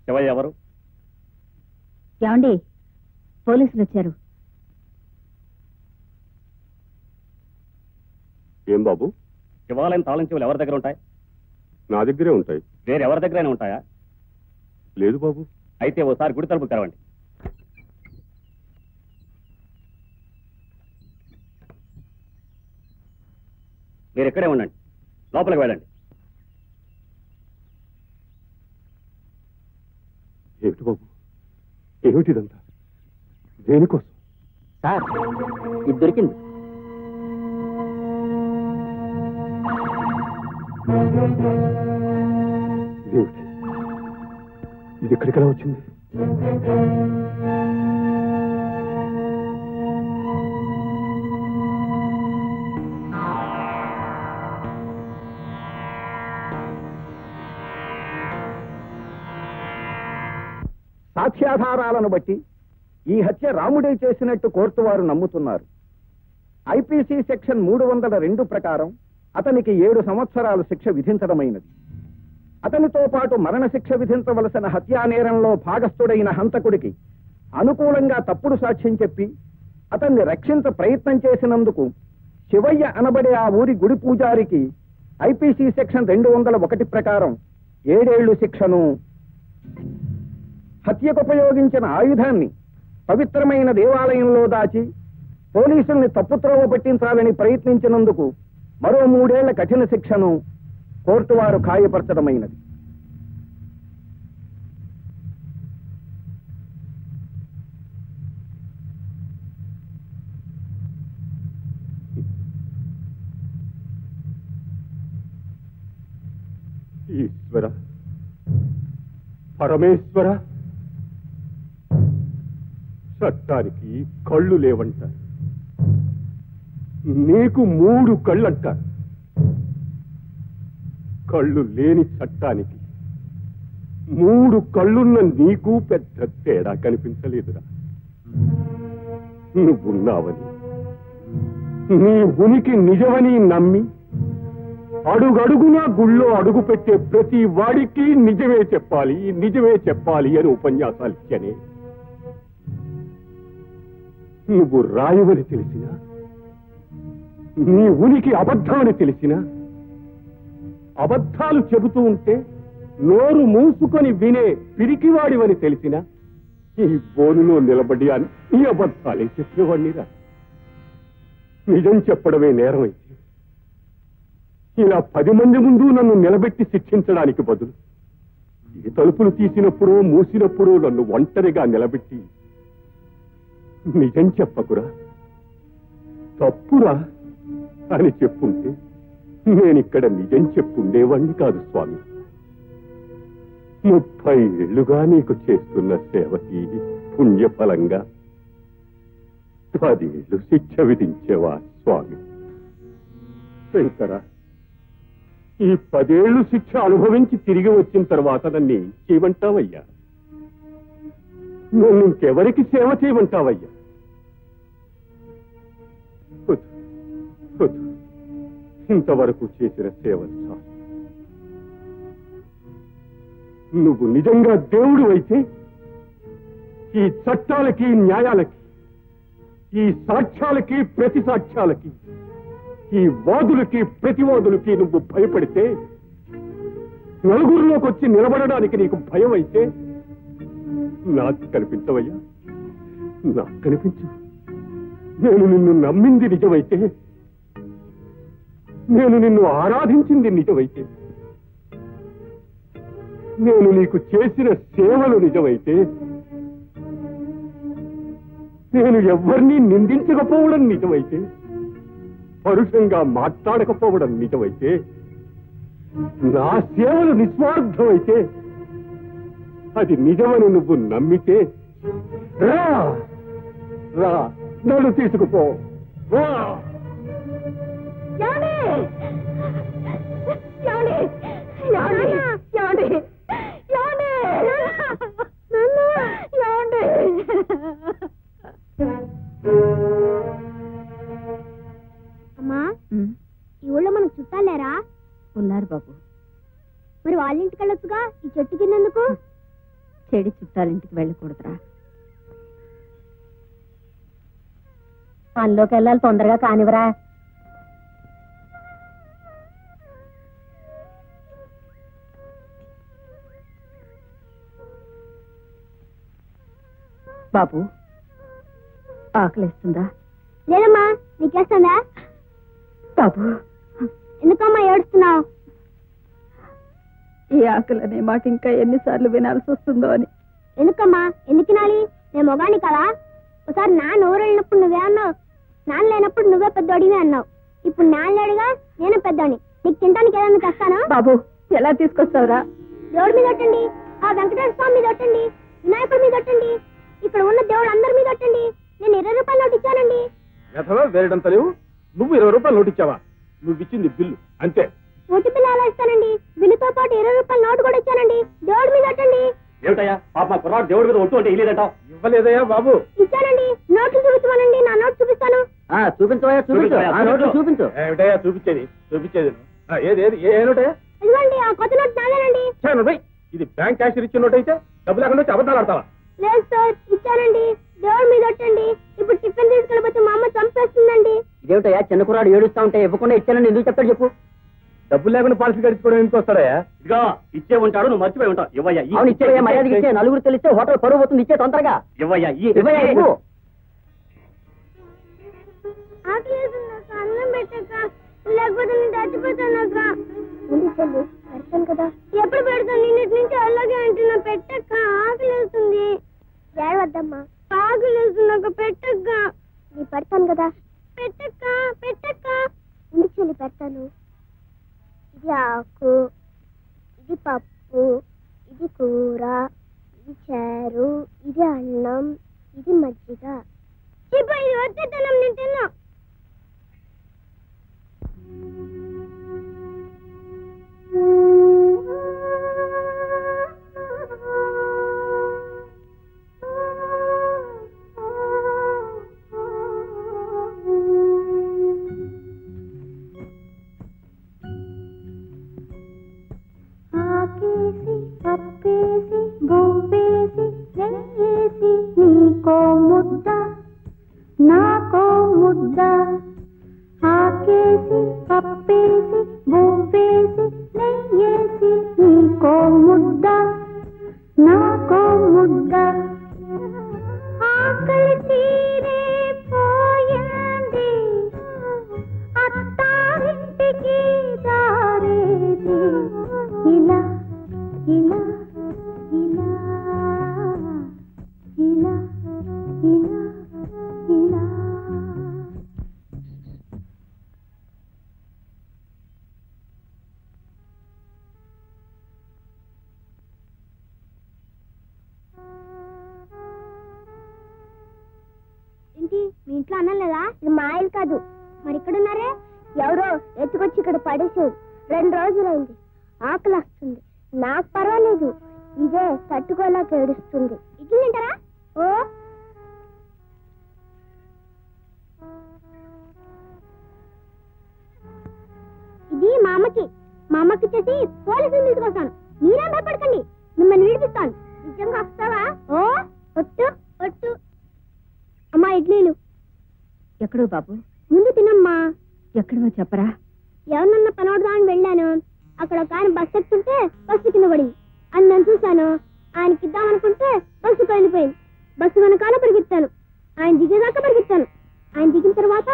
శివయ్య ఎవరు? ఏమండి, పోలీసులు వచ్చారు. ఏం బాబు? శివాలయం తాళం చెవులు ఎవరి దగ్గర ఉంటాయి? నా దగ్గరే ఉంటాయి. వేరెవరి దగ్గరైనా ఉంటాయా? లేదు బాబు. అయితే ఓసారి గుడి తలుపు తెరవండి. మీరు ఇక్కడే ఉండండి, లోపలికి వెళ్ళండి. ఏమిటి బాబు, ఏమిటిదంతా? దేనికోసం? సార్, ఇది దొరికింది. ఏమిటి ఇది? ఎక్కడికెలా వచ్చింది? సాక్ష్యాధారాలను బట్టి ఈ హత్య రాముడే చేసినట్టు కోర్టు వారు నమ్ముతున్నారు. ఐపీసీ సెక్షన్ 302 ప్రకారం అతనికి 7 సంవత్సరాలు శిక్ష విధించడమైనది. అతనితో పాటు మరణశిక్ష విధించవలసిన హత్యా నేరంలో భాగస్థుడైన హంతకుడికి అనుకూలంగా తప్పుడు సాక్ష్యం చెప్పి అతన్ని రక్షించ ప్రయత్నం చేసినందుకు శివయ్య అనబడే ఆ ఊరి గుడి పూజారికి ఐపీసీ సెక్షన్ 201 ప్రకారం 7 ఏళ్లు శిక్షను, హత్యకు ఉపయోగించిన ఆయుధాన్ని పవిత్రమైన దేవాలయంలో దాచి పోలీసుల్ని తప్పుత్రోవ పట్టించాలని ప్రయత్నించినందుకు మరో 3 ఏళ్ల కఠిన శిక్షను కోర్టు వారు ఖాయపరచడమైనది. ఈశ్వర, పరమేశ్వర, చట్టానికి కళ్ళు లేవంటారు, నీకు 3 కళ్ళంటారు. కళ్ళు లేని చట్టానికి 3 కళ్ళున్న నీకు పెద్ద తేడా కనిపించలేదురా. నువ్వున్నావని, నీ ఉనికి నిజమని నమ్మి అడుగడుగునా గుళ్ళో అడుగు పెట్టే ప్రతి వాడికి నిజమే చెప్పాలి, నిజమే చెప్పాలి అని ఉపన్యాసాలు ఇచ్చనే. నువ్వు రాయవని తెలిసినా, నీ ఉనికి అబద్ధమని తెలిసినా, అబద్ధాలు చెబుతూ ఉంటే నోరు మూసుకొని వినే పిరికివాడివని తెలిసినా ఈ బోనులో నిలబడి అన్ని అబద్ధాలే చెప్పేవాడినిరా. నిజం చెప్పడమే నేరమైతే ఇలా 10 మంది ముందు నన్ను నిలబెట్టి శిక్షించడానికి బదులు ఈ తలుపులు తీసినప్పుడు మూసినప్పుడు నన్ను ఒంటరిగా నిలబెట్టి నిజం చెప్పకురా, తప్పురా అని చెప్పుంటే నేనిక్కడ నిజం చెప్పుండేవాణ్ణి కాదు స్వామి. 30 ఏళ్లుగా నీకు చేస్తున్న సేవకి పుణ్యఫలంగా 10 ఏళ్లు శిక్ష విధించేవా స్వామి? శంకర, ఈ 10 ఏళ్లు శిక్ష అనుభవించి తిరిగి వచ్చిన తర్వాత నన్ను ఏం చేయమంటావయ్యా? నన్ను ఇంకెవరికి సేవ చేయమంటావయ్యా? ఇంతవరకు చేసిన సేవలు చాలు. నువ్వు నిజంగా దేవుడు అయితే ఈ చట్టాలకి, న్యాయాలకి, ఈ సాక్ష్యాలకి, ప్రతి సాక్ష్యాలకి, ఈ వాదులకి, ప్రతివాదులకి నువ్వు భయపడితే, నలుగురిలోకి వచ్చి నిలబడడానికి నీకు భయం అయితే నాకు కనిపించవయ్యా, నాకు కనిపించు. నేను నిన్ను నమ్మింది నిజమైతే, నేను నిన్ను ఆరాధించింది నిజమైతే, నేను నీకు చేసిన సేవలు నిజమైతే, నేను ఎవరిని నిందించకపోవడం నిజమైతే, పరుషంగా మాట్లాడకపోవడం నిజమైతే, నా సేవలు నిస్వార్థమైతే, అది నిజమని నువ్వు నమ్మితే రా, రా, నన్ను తీసుకుపో, రా. అమ్మా, ఈ ఊళ్ళో మనకు చుట్టాలేరా? ఉన్నారు బాబు. మరి వాళ్ళ ఇంటికి వెళ్ళొచ్చుగా, ఈ చెట్టు కిందెందుకు? చెడి చుట్టాలింటికి వెళ్ళకూడదురా. పనిలోకి వెళ్ళాలి, తొందరగా కానివరా. బాబు, ఆకలిస్తుందా? లేదమ్మా, నీకేస్తుందా? బాబు, ఎందుకమ్మా ఏడుస్తున్నావు? ఈ ఆకలి అనే మాట ఇంకా ఎన్నిసార్లు వినాల్సి వస్తుందో అని. ఎందుకమ్మా, ఎందుకు తినాలి? నేను మొగాని కదా. ఒకసారి నాన్న ఊరు వెళ్ళినప్పుడు నువ్వే అన్నావు, నాన్న లేనప్పుడు నువ్వే పెద్దోడివే అన్నావు. ఇప్పుడు నాన్న లేడుగా, నేను పెద్దోడిని. నీకు తినడానికి ఏదైనా తెస్తాను. బాబు, ఎలా తీసుకొస్తావురా? దేవుడి మీద ఒట్టండి, ఆ వెంకటేశ్వర స్వామి మీద ఒట్టండి, వినాయకుడి మీద ఒట్టండి, ఇక్కడ ఉన్న దేవుడు అందరి మీద ఒట్టండి. నేను 20 రూపాయలు నోటు ఇచ్చానండి. గతలో వేరేటంత లేవు. నువ్వు 20 రూపాయలు నోటు ఇచ్చావా? నువ్వు ఇచ్చింది బిల్లు అంతే. ఒట్టి బిల్లు అలా ఇస్తానండి. బిల్లుతో పాటు 20 రూపాయలు నోటు కూడా ఇచ్చానండి. దేవుడి మీద ఒట్టండి. ఏమిటయ్యా పాప మా కుర్రాడు దేవుడి మీద ఒట్టు అంటే ఇల్లేదంటావు? ఇవ్వలేదయ్యా బాబు. ఇచ్చానండి. నోట్లు చూపించమనండి, నా నోటు చూపిస్తాను. చూపించవయ్యా, చూపించు. ఆ నోట్లు చూపించు. ఏమిటయ్యా చూపించేది ఏది ఏది ఏ నోటయ్యా? ఇదిగోండి, ఆ కొత్త నోటు నాదేనండి. ఇది బ్యాంక్ క్యాషియర్ ఇచ్చిన నోట్ అయితే డబ్బు లేకుండా వచ్చి అబద్ధాలు ఆడతావా? లేదు సార్, ఇచ్చానండి. దేవుడి మీద ఒట్టండి. ఇప్పుడు టిఫిన్ తీసుకెళ్ళిపోతే మా అమ్మ చంపేస్తుందండి. ఇదేమిటయ్యా, చిన్న కుర్రాడు ఏడుస్తా ఉంటే ఇవ్వకుండా ఇచ్చానని ఎందుకు చెప్తాడు చెప్పు. డబ్బులు లేకుండా పాలసీ గడిచుకోవడం ఎందుకు వస్తాడయ్యా? ఇదిగా ఇచ్చే ఉంటాడు, నువ్వు మర్చిపోయి ఉంటావు. ఇవ్వయ్యా అవును, ఇచ్చేవయ్యా, మర్యాదకి ఇచ్చే. నలుగురు తెలిస్తే హోటల్ పరువు పోతుంది. ఇచ్చే తొందరగా. ఇవ్వయ్యా ఇవ్వయ్యా, ఇవ్వు. ఆకలేదన్నాక అన్నం పెట్టక, లేకపోతే నేను చచ్చిపోతానక్క. ముందు చెల్లి పెడతాను కదా. ఎప్పుడు పెడతాను? నిన్నటి నుంచి అలాగే అంటున్నా. పెట్టక్క, ఆకలేస్తుంది. ఏడవద్దమ్మా, ఆకలేస్తున్నాక పెట్టక్క. నీ పెడతాను కదా. పెట్టక్క పెట్టక్క. ముందు చెల్లి పెడతాను. ఇది ఆకు, ఇది పప్పు, ఇది కూర, ఇది చారు, ఇది అన్నం, ఇది మజ్జిగ. ఇది వచ్చేతనం, నేను తిన్నా. ఆకేసి పప్పేసి బొబ్బేసి నెయ్యేసి నీకో ముద్ద నాకో ముద్ద. ఆకేసి పప్పేసి బొబ్బేసి నెయ్యేసి నీకో ముద్ద నాకో ముద్ద. ఆకలి తీరే పోయింది, అత్తారింటికి దారేది. ఇలా ఇలా ఇలా ఇలా ఇలా ఇలా. ఏంటి, మీ ఇంట్లో అన్నం లేదా? ఇది మా ఇల్లు కాదు. మరి ఇక్కడున్నారే? ఎవరో ఎత్తుకొచ్చి ఇక్కడ పడేసారు. 2 రోజులైంది. ఆకలి వస్తుంది. నాకు పర్వాలేదు, ఇదే తట్టుకోలేక ఏడుస్తుంది. ఇడ్లీ తింటారా? ఓ ఇది మా అమ్మకి. మా అమ్మకి ఇచ్చేసి పోలీసులు తీసుకొస్తాను. మీరేం భయపడకండి, మిమ్మల్ని విడిపిస్తాను. నిజంగా వస్తావా? ఓ ఒట్టు ఒట్టు. అమ్మా ఇడ్లీలు. ఎక్కడో బాబు? ముందు తినమ్మా. ఎక్కడో చెప్పరా? ఎవరినన్నా పనోడదామని వెళ్ళాను. అక్కడ ఒక ఆయన బస్సు ఎక్కుతుంటే బస్సు కింద పడింది. అని నేను చూశాను. ఆయనకి ఇద్దామనుకుంటే బస్సు వెళ్ళిపోయింది. బస్సు వెనకాల పరిగెత్తాను. ఆయన దిగేదాకా పరిగెత్తాను. ఆయన దిగిన తర్వాత